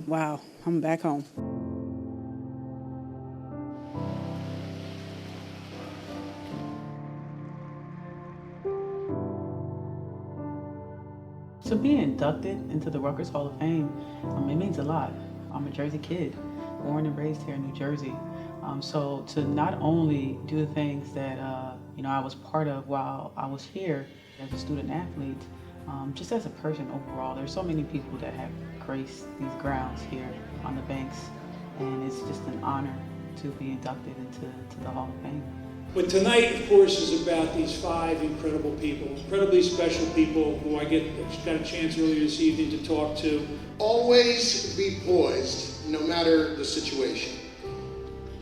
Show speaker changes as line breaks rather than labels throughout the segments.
Wow, I'm back home. To be inducted into the Rutgers Hall of Fame, it means a lot. I'm a Jersey kid, born and raised here in New Jersey. So to not only do the things that I was part of while I was here as a student athlete, just as a person overall, there's so many people that have graced these grounds here on the banks, and it's just an honor to be inducted into the Hall of Fame.
But tonight, of course, is about these 5 incredible people, incredibly special people who I got a chance earlier this evening to talk to.
Always be poised, no matter the situation.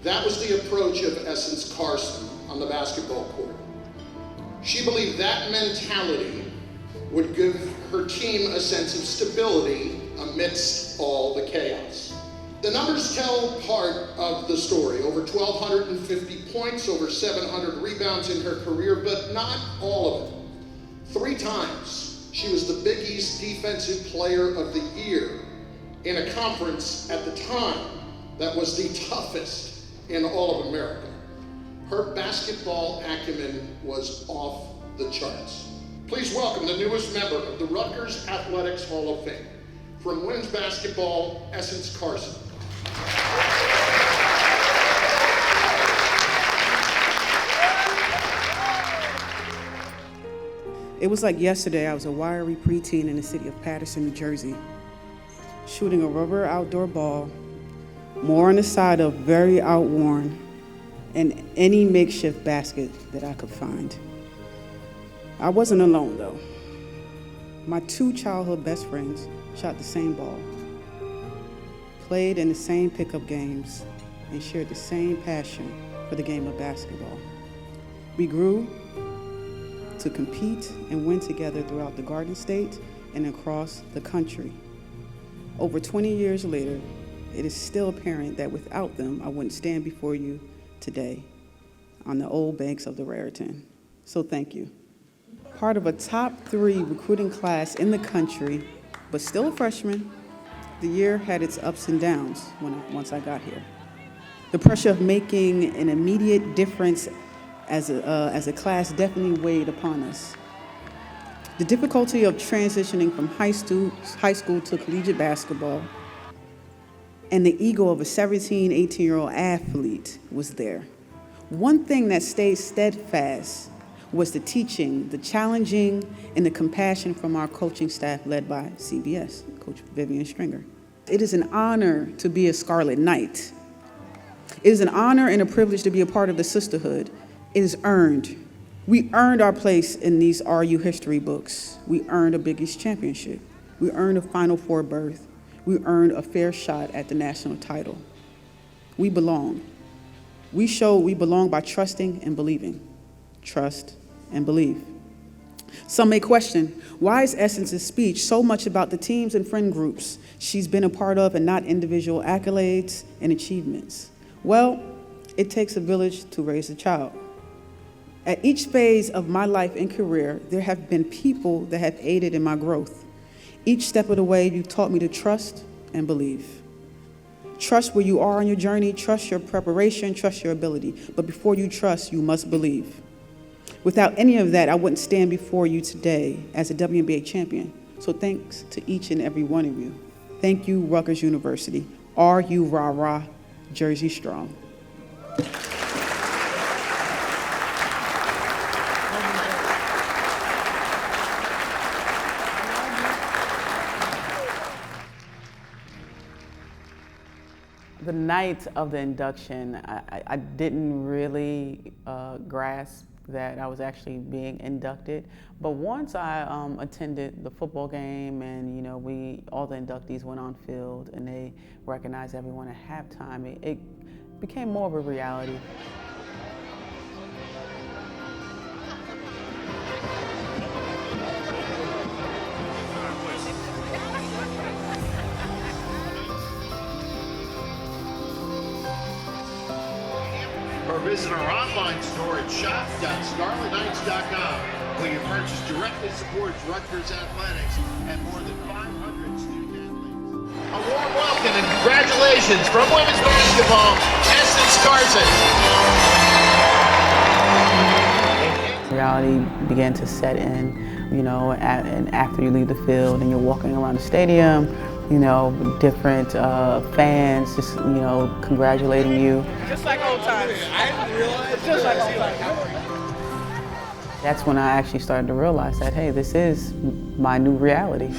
That was the approach of Essence Carson on the basketball court. She believed that mentality would give her team a sense of stability amidst all the chaos. The numbers tell part of the story. Over 1,250 points, over 700 rebounds in her career, but not all of it. 3 times, she was the Big East Defensive Player of the Year in a conference at the time that was the toughest in all of America. Her basketball acumen was off the charts. Please welcome the newest member of the Rutgers Athletics Hall of Fame. From women's basketball, Essence Carson.
It was like yesterday. I was a wiry preteen in the city of Paterson, New Jersey, shooting a rubber outdoor ball, more on the side of very outworn, and any makeshift basket that I could find. I wasn't alone, though. My 2 childhood best friends shot the same ball, played in the same pickup games, and shared the same passion for the game of basketball. We grew to compete and win together throughout the Garden State and across the country. Over 20 years later, it is still apparent that without them, I wouldn't stand before you today on the old banks of the Raritan. So thank you. Part of a top 3 recruiting class in the country, but still a freshman, the year had its ups and downs once I got here. The pressure of making an immediate difference as a class definitely weighed upon us. The difficulty of transitioning from high school to collegiate basketball, and the ego of a 17, 18-year-old athlete was there. One thing that stayed steadfast was the teaching, the challenging, and the compassion from our coaching staff led by CBS, Coach Vivian Stringer. It is an honor to be a Scarlet Knight. It is an honor and a privilege to be a part of the sisterhood. It is earned. We earned our place in these RU history books. We earned a Big East championship. We earned a Final Four berth. We earned a fair shot at the national title. We belong. We show we belong by trusting and believing. Trust and believe. Some may question, why is Essence's speech so much about the teams and friend groups she's been a part of and not individual accolades and achievements? Well, it takes a village to raise a child. At each phase of my life and career, there have been people that have aided in my growth. Each step of the way, you taught me to trust and believe. Trust where you are on your journey, trust your preparation, trust your ability. But before you trust, you must believe. Without any of that, I wouldn't stand before you today as a WNBA champion. So thanks to each and every one of you. Thank you, Rutgers University. R.U. Rah-Rah, Jersey Strong. The night of the induction, I didn't really grasp that I was actually being inducted. But once I attended the football game and all the inductees went on field and they recognized everyone at halftime, it became more of a reality.
Or visit our online store at shop.scarletknights.com, where your purchase directly supports Rutgers Athletics and more than 500 student athletes. A warm welcome
Congratulations from women's basketball, Essence Carson.
Reality began to set in, you know, and after you leave the field and you're walking around the stadium, you know, different fans just, you know, congratulating you.
Just like old times. I didn't realize. Just like old times.
That's when I actually started to realize that, hey, this is my new reality.